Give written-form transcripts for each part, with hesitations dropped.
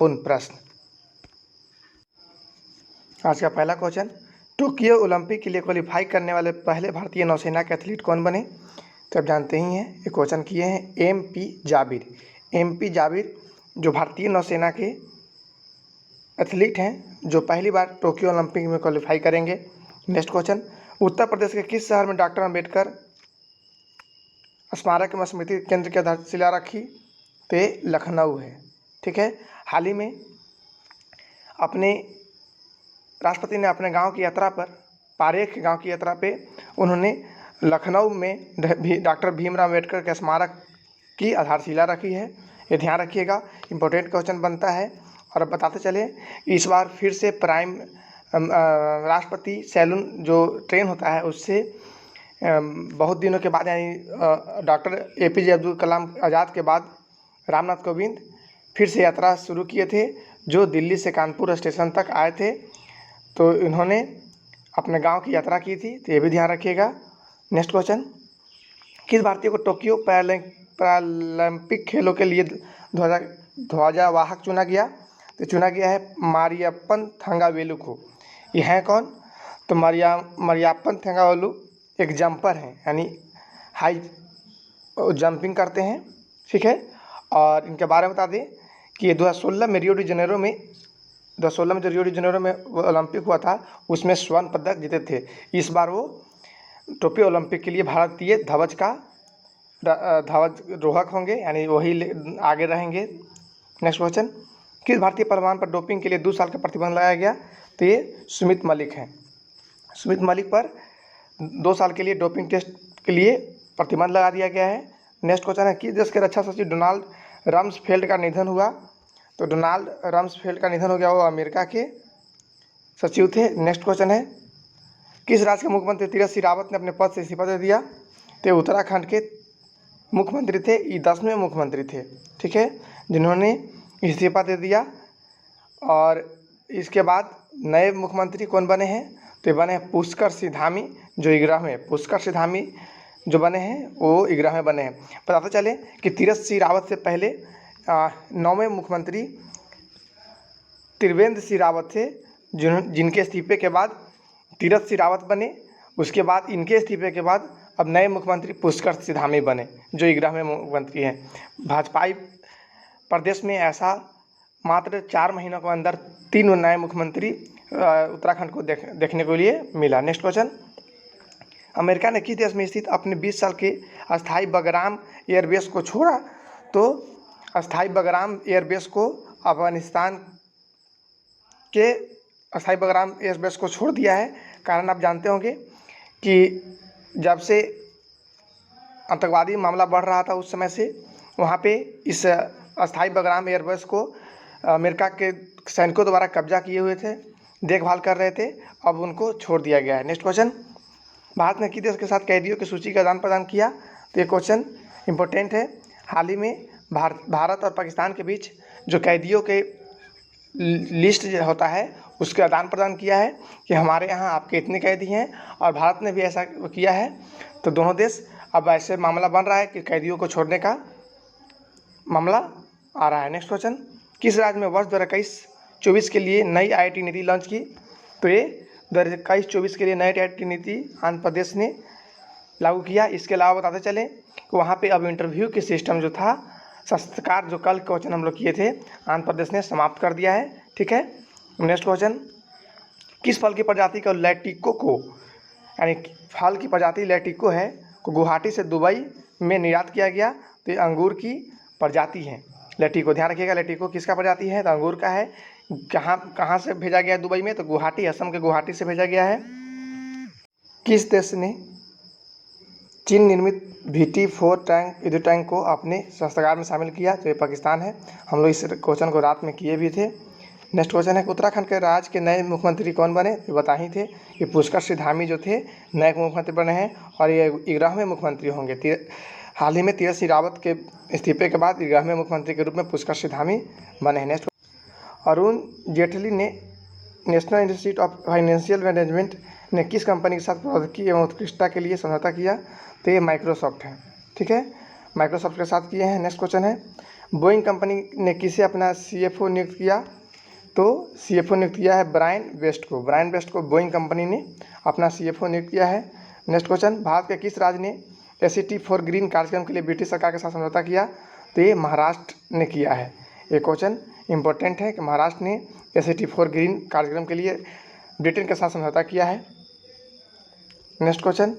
महत्वपूर्ण प्रश्न। आज का पहला क्वेश्चन, टोक्यो ओलंपिक के लिए क्वालिफाई करने वाले पहले भारतीय नौसेना के एथलीट कौन बने? तो आप जानते ही हैं, ये क्वेश्चन किए हैं MP जाबिर। MP जाबिर जो भारतीय नौसेना के एथलीट हैं, जो पहली बार टोक्यो ओलंपिक में क्वालिफाई करेंगे। नेक्स्ट क्वेश्चन, उत्तर प्रदेश के किस शहर में डॉक्टर अम्बेडकर स्मारक एवं स्मृति केंद्र की आधारशिला रखी? तो ये लखनऊ है। ठीक है, हाल ही में अपने राष्ट्रपति ने अपने गांव की यात्रा पर, पारेख गांव की यात्रा पे, उन्होंने लखनऊ में डॉक्टर भीमराव अम्बेडकर के स्मारक की आधारशिला रखी है। ये ध्यान रखिएगा, इंपॉर्टेंट क्वेश्चन बनता है। और अब बताते चले, इस बार फिर से प्राइम राष्ट्रपति सैलून जो ट्रेन होता है उससे बहुत दिनों के बाद, यानी डॉक्टर APJ अब्दुल कलाम आज़ाद के बाद रामनाथ कोविंद फिर से यात्रा शुरू किए थे, जो दिल्ली से कानपुर स्टेशन तक आए थे। तो इन्होंने अपने गांव की यात्रा की थी, तो ये भी ध्यान रखिएगा। नेक्स्ट क्वेश्चन, किस भारतीय को टोक्यो पैरालंपिक खेलों के लिए ध्वजावाहक चुना गया? तो चुना गया है मारियप्पन थंगावेलु को। ये हैं कौन? तो मारियप्पन थंगावेलु एक जंपर हैं, यानी हाई जंपिंग करते हैं। ठीक है, और इनके बारे में बता दें कि ये 2016 में रियो डी जेनेरो में जो ओलंपिक हुआ था, उसमें स्वर्ण पदक जीते थे। इस बार वो टोक्यो ओलंपिक के लिए भारतीय ध्वज रोहक होंगे, यानी वही आगे रहेंगे। नेक्स्ट क्वेश्चन, किस भारतीय पहलवान पर डोपिंग के लिए 2 साल का प्रतिबंध लगाया गया? तो ये सुमित मलिक हैं। सुमित मलिक पर 2 साल के लिए डोपिंग टेस्ट के लिए प्रतिबंध लगा दिया गया है। नेक्स्ट क्वेश्चन है, किस देश के रक्षा सचिव डोनाल्ड रम्सफेल्ड का निधन हुआ? तो डोनाल्ड रम्सफेल्ड का निधन हो गया, वो अमेरिका के सचिव थे। नेक्स्ट क्वेश्चन है, किस राज्य के मुख्यमंत्री तीरथ सिंह रावत ने अपने पद से इस्तीफा दे दिया? तो उत्तराखंड के मुख्यमंत्री थे, ये 10वें मुख्यमंत्री थे। ठीक है, जिन्होंने इस्तीफा दे दिया। और इसके बाद नए मुख्यमंत्री कौन बने हैं? तो ये बने हैं पुष्कर सिंह धामी, जो 11वें पुष्कर सिंह धामी जो बने हैं, वो 11वें बने हैं। बताते चले कि तीरथ सिंह रावत से पहले 9वें मुख्यमंत्री त्रिवेंद्र सिंह रावत थे, जिनके इस्तीफे के बाद तीरथ सिंह रावत बने। उसके बाद इनके इस्तीफे के बाद अब नए मुख्यमंत्री पुष्कर सिंह धामी बने, जो 11वें मुख्यमंत्री हैं। भाजपाई प्रदेश में ऐसा मात्र 4 महीनों के अंदर 3 नए मुख्यमंत्री उत्तराखंड को देखने को लिए मिला। नेक्स्ट क्वेश्चन, अमेरिका ने किस देश में स्थित अपने 20 साल के अस्थाई बगराम एयरबेस को छोड़ा? तो अस्थाई बगराम एयरबेस को अफगानिस्तान के अस्थाई बगराम एयरबेस को छोड़ दिया है। कारण आप जानते होंगे कि जब से आतंकवादी मामला बढ़ रहा था, उस समय से वहाँ पे इस अस्थाई बगराम एयरबेस को अमेरिका के सैनिकों द्वारा कब्जा किए हुए थे, देखभाल कर रहे थे, अब उनको छोड़ दिया गया है। नेक्स्ट क्वेश्चन, भारत ने किस देश के साथ कैदियों की सूची का आदान प्रदान किया? तो ये क्वेश्चन इंपॉर्टेंट है। हाल ही में भारत और पाकिस्तान के बीच जो कैदियों के लिस्ट होता है, उसका आदान प्रदान किया है कि हमारे यहाँ आपके इतने कैदी हैं, और भारत ने भी ऐसा किया है। तो दोनों देश अब ऐसे मामला बन रहा है कि कैदियों को छोड़ने का मामला आ रहा है। नेक्स्ट क्वेश्चन, किस राज्य में वर्ष 2021-24 के लिए नई IIT नीति लॉन्च की? तो ये 2021-24 के लिए नई IIT नीति आंध्र प्रदेश ने लागू किया। इसके अलावा बताते चलें कि वहाँ पे अब इंटरव्यू के सिस्टम जो था, संस्कार जो कल क्वेश्चन हम लोग किए थे, आंध्र प्रदेश ने समाप्त कर दिया है। ठीक है, नेक्स्ट क्वेश्चन, किस फल की प्रजाति को लैटिको को, यानी फल की प्रजाति लैटिको है, को गुवाहाटी से दुबई में निर्यात किया गया? तो ये अंगूर की प्रजाति है लैटिको। ध्यान रखिएगा, लैटिको किसका प्रजाति है? तो अंगूर का है। कहाँ से भेजा गया है दुबई में? तो गुवाहाटी, असम के गुवाहाटी से भेजा गया है। किस देश ने चीन निर्मित VT4 विद्युत टैंक को अपने शस्त्रागार में शामिल किया? तो ये पाकिस्तान है। हम लोग इस क्वेश्चन को रात में किए भी थे। नेक्स्ट क्वेश्चन है, उत्तराखंड के राज्य के नए मुख्यमंत्री कौन बने? ये बता ही थे कि पुष्कर सिंह धामी जो थे नए मुख्यमंत्री बने हैं, और ये 11वें मुख्यमंत्री होंगे। हाल ही में तीरथ सिंह रावत के इस्तीफे के बाद 11वें मुख्यमंत्री के रूप में पुष्कर सिंह धामी बने हैं। नेक्स्ट, अरुण जेटली ने national institute of financial management ने किस कंपनी के साथ प्रौद्योगिकी एवं उत्कृष्टता के लिए समझौता किया? तो ये माइक्रोसॉफ्ट है। ठीक है, माइक्रोसॉफ्ट के साथ किए हैं। नेक्स्ट क्वेश्चन है, बोइंग कंपनी ने किसे अपना CFO नियुक्त किया? तो CFO नियुक्त किया है ब्रायन वेस्ट को। ब्रायन वेस्ट को बोइंग कंपनी ने अपना CFO नियुक्त किया है। नेक्स्ट क्वेश्चन, भारत के किस राज्य ने ACT फॉर ग्रीन कार्यक्रम के लिए ब्रिटिश सरकार के साथ समझौता किया? तो ये महाराष्ट्र ने किया है। ये क्वेश्चन इंपॉर्टेंट है कि महाराष्ट्र ने ACT फॉर ग्रीन कार्यक्रम के लिए ब्रिटेन के साथ समझौता किया है। नेक्स्ट क्वेश्चन,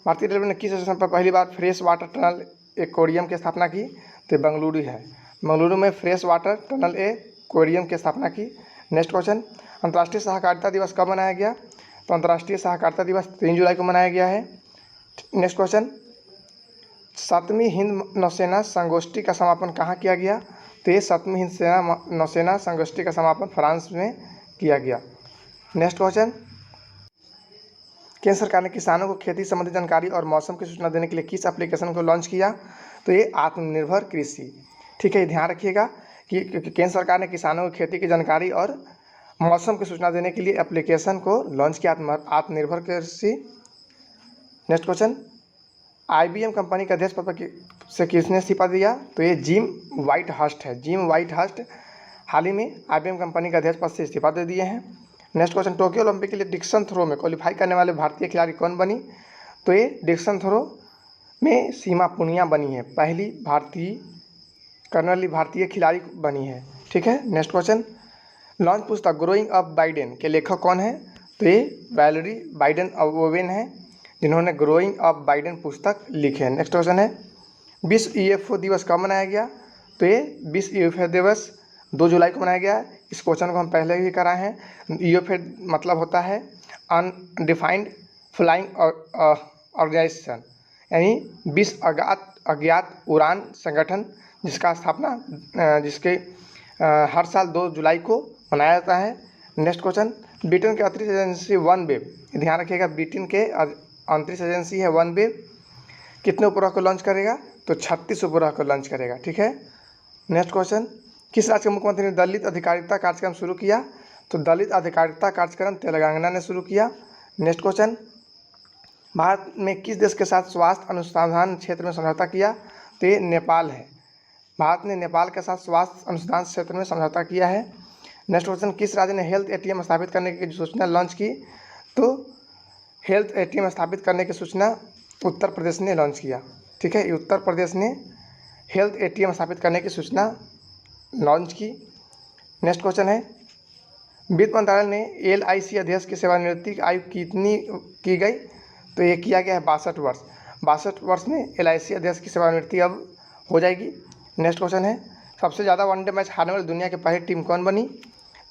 भारतीय रेलवे ने किस स्टेशन पर पहली बार फ्रेश वाटर टनल एक्वेरियम की स्थापना की? तो बेंगलुरु है। बेंगलुरु में फ्रेश वाटर टनल एक्वेरियम की स्थापना की। नेक्स्ट क्वेश्चन, अंतर्राष्ट्रीय सहकारिता दिवस कब मनाया गया? तो अंतर्राष्ट्रीय सहकारिता दिवस 3 जुलाई को मनाया गया है। नेक्स्ट क्वेश्चन, 7वीं हिंद नौसेना संगोष्ठी का समापन कहाँ किया गया? तो ये 7वीं हिंद सेना नौसेना संगोष्ठी का समापन फ्रांस में किया गया। नेक्स्ट क्वेश्चन, केंद्र सरकार ने किसानों को खेती संबंधी जानकारी और मौसम की सूचना देने के लिए किस एप्लीकेशन को लॉन्च किया? तो ये आत्मनिर्भर कृषि। ठीक है, ये ध्यान रखिएगा कि केंद्र सरकार ने किसानों को खेती की जानकारी और मौसम की सूचना देने के लिए एप्लीकेशन को लॉन्च किया, आत्मनिर्भर कृषि। नेक्स्ट क्वेश्चन, IBM कंपनी के अध्यक्ष पद से किसने इस्तीफा दिया? तो ये जिम व्हाइट हर्स्ट है। जिम व्हाइट हर्स्ट हाल ही में IBM कंपनी के अध्यक्ष पद से इस्तीफा दे दिए हैं। नेक्स्ट क्वेश्चन, टोक्यो ओलंपिक के लिए डिक्सन थ्रो में क्वालिफाई करने वाले भारतीय खिलाड़ी कौन बनी? तो ये डिक्सन थ्रो में सीमा पुनिया बनी है, पहली भारतीय करने वाली भारतीय खिलाड़ी बनी है। ठीक है। नेक्स्ट क्वेश्चन, लॉन्च पुस्तक ग्रोइंग अप बाइडेन के लेखक कौन है? तो ये वैलेरी बाइडेन ओवेन है, जिन्होंने ग्रोइंग अप बाइडेन पुस्तक लिखे हैं। नेक्स्ट क्वेश्चन है, विश्व UFO दिवस कब मनाया गया? तो ये विश्व UFO दिवस 2 जुलाई को मनाया गया। इस क्वेश्चन को हम पहले ही कराए हैं। UFO मतलब होता है अनडिफाइंड फ्लाइंग ऑर्गेनाइजेशन, यानी विश्व अज्ञात उड़ान संगठन, जिसका स्थापना जिसके हर साल 2 जुलाई को मनाया जाता है। नेक्स्ट क्वेश्चन, ब्रिटेन के अंतरिक्ष एजेंसी वनवेव, ध्यान रखिएगा, ब्रिटेन के अंतरिक्ष एजेंसी है वनवेव, कितने उपग्रह को लॉन्च करेगा? तो 36 उपग्रह को लॉन्च करेगा। ठीक है। नेक्स्ट क्वेश्चन, किस राज्य के मुख्यमंत्री ने दलित अधिकारिता कार्यक्रम शुरू किया? तो दलित अधिकारिता कार्यक्रम तेलंगाना ने शुरू किया। नेक्स्ट क्वेश्चन, भारत में किस देश के साथ स्वास्थ्य अनुसंधान क्षेत्र में समझौता किया? तो ये नेपाल है। भारत ने नेपाल के साथ स्वास्थ्य अनुसंधान क्षेत्र में समझौता किया है। नेक्स्ट क्वेश्चन, किस राज्य ने हेल्थ ATM स्थापित करने की सूचना लॉन्च की? तो हेल्थ ATM स्थापित करने की सूचना उत्तर प्रदेश ने लॉन्च किया। ठीक है, उत्तर प्रदेश ने हेल्थ ATM स्थापित करने की सूचना लॉन्च की। नेक्स्ट क्वेश्चन है, वित्त मंत्रालय ने LIC अध्यक्ष की सेवानिवृत्ति की आयु कितनी की गई? तो ये किया गया है 62 वर्ष। 62 वर्ष में LIC अध्यक्ष की सेवानिवृत्ति अब हो जाएगी। नेक्स्ट क्वेश्चन है, सबसे ज़्यादा वनडे मैच हारने वाली दुनिया की पहली टीम कौन बनी?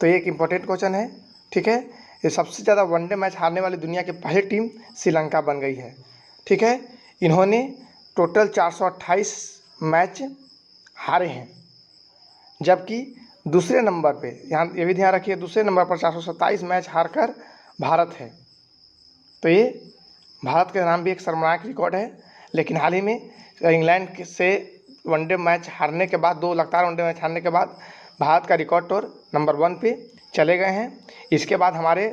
तो ये एक इम्पोर्टेंट क्वेश्चन है। ठीक है, ये सबसे ज़्यादा वनडे मैच हारने वाली दुनिया की पहली टीम श्रीलंका बन गई है। ठीक है, इन्होंने टोटल 428 मैच हारे हैं, जबकि दूसरे नंबर पे, यहाँ ये भी ध्यान रखिए, दूसरे नंबर पर 427 मैच हारकर भारत है। तो ये भारत के नाम भी एक शर्मनाक रिकॉर्ड है। लेकिन हाल ही में इंग्लैंड से वनडे मैच हारने के बाद, 2 लगातार वनडे मैच हारने के बाद भारत का रिकॉर्ड तोड़ नंबर 1 पे चले गए हैं। इसके बाद हमारे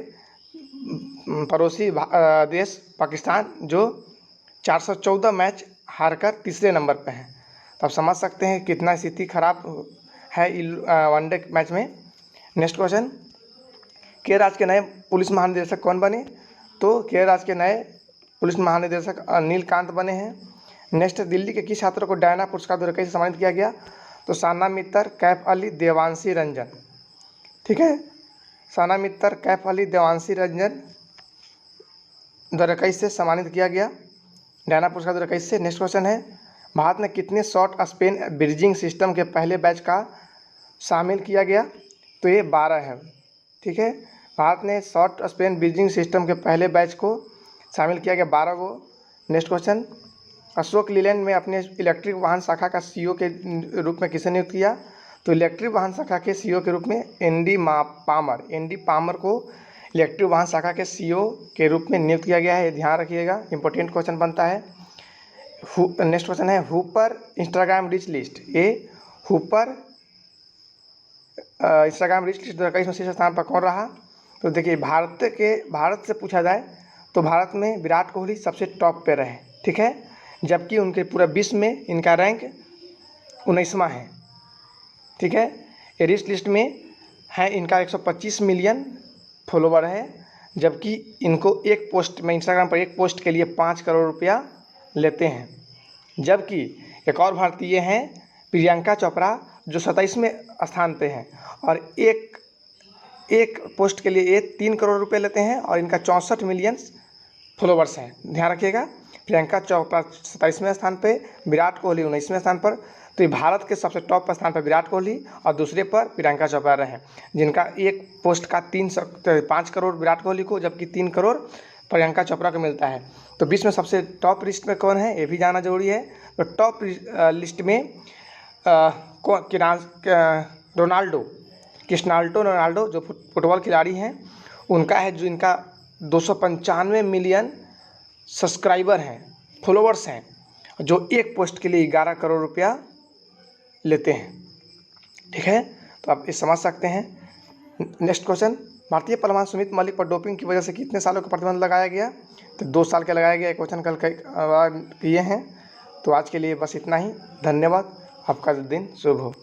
पड़ोसी देश पाकिस्तान, जो 414 मैच हारकर तीसरे नंबर पे हैं। तो आप समझ सकते हैं कितना स्थिति खराब है वनडे मैच में। नेक्स्ट क्वेश्चन, केरल राज्य के नए पुलिस महानिदेशक कौन बने? तो केरल राज्य के नए पुलिस महानिदेशक नीलकांत बने हैं। नेक्स्ट, दिल्ली के किस छात्रों को डायना पुरस्कार 2021 से सम्मानित किया गया? तो साना मित्तर, कैफ अली, देवांशी रंजन। ठीक है, साना मित्तर, कैफ अली, देवांशी रंजन 2021 से सम्मानित किया गया डायना पुरस्कार 2021 से। नेक्स्ट क्वेश्चन है, भारत ने कितने शॉर्ट स्पेन ब्रिजिंग सिस्टम के पहले बैच का शामिल किया गया? तो ये 12 है। ठीक है, भारत ने शॉर्ट स्पेन ब्रिजिंग सिस्टम के पहले बैच को शामिल किया गया 12 को। नेक्स्ट क्वेश्चन, अशोक लीलैंड में अपने इलेक्ट्रिक वाहन शाखा का CEO के रूप में किसे नियुक्त किया? तो इलेक्ट्रिक वाहन शाखा के CEO के रूप में एनडी पामर को इलेक्ट्रिक वाहन शाखा के CEO के रूप में नियुक्त किया गया है। ध्यान रखिएगा, इंपॉर्टेंट क्वेश्चन बनता है। नेक्स्ट क्वेश्चन है, हुपर इंस्टाग्राम रिच लिस्ट। ये हुपर इंस्टाग्राम रिच लिस्ट 2021 में शीर्ष स्थान पर कौन रहा? तो देखिए, भारत से पूछा जाए तो भारत में विराट कोहली सबसे टॉप पे रहे। ठीक है, जबकि उनके पूरा विश्व में इनका रैंक 19वां है। ठीक है। ये रिच लिस्ट में है, इनका 125 मिलियन फॉलोवर है, जबकि इनको एक पोस्ट में इंस्टाग्राम पर एक पोस्ट के लिए 5 करोड़ रुपया लेते हैं। जबकि एक और भारतीय हैं प्रियंका चोपड़ा, जो 27वें स्थान पे हैं और एक पोस्ट के लिए ये 3 करोड़ रुपए लेते हैं और इनका 64 मिलियन फॉलोवर्स हैं। ध्यान रखिएगा, प्रियंका चोपड़ा 27वें स्थान पे, विराट कोहली 19वें स्थान पर। तो ये भारत के सबसे टॉप स्थान पर विराट कोहली और दूसरे पर प्रियंका चोपड़ा रहे, जिनका एक पोस्ट का 5 करोड़ विराट कोहली को, जबकि 3 करोड़ प्रियंका चोपड़ा को मिलता है। तो विश्व में सबसे टॉप लिस्ट में कौन है, ये भी जानना जरूरी है। तो टॉप लिस्ट में क्रिस्टियानो रोनाल्डो जो फुटबॉल खिलाड़ी हैं, उनका है, जो इनका 295 मिलियन सब्सक्राइबर हैं, फॉलोवर्स हैं, जो एक पोस्ट के लिए 11 करोड़ रुपया लेते हैं। ठीक है, तो आप ये समझ सकते हैं। नेक्स्ट क्वेश्चन, भारतीय पहलवान सुमित मलिक पर डोपिंग की वजह से कितने सालों का प्रतिबंध लगाया गया? तो 2 साल का लगाया गया। क्वेश्चन कल किए हैं। तो आज के लिए बस इतना ही। धन्यवाद, आपका दिन शुभ हो।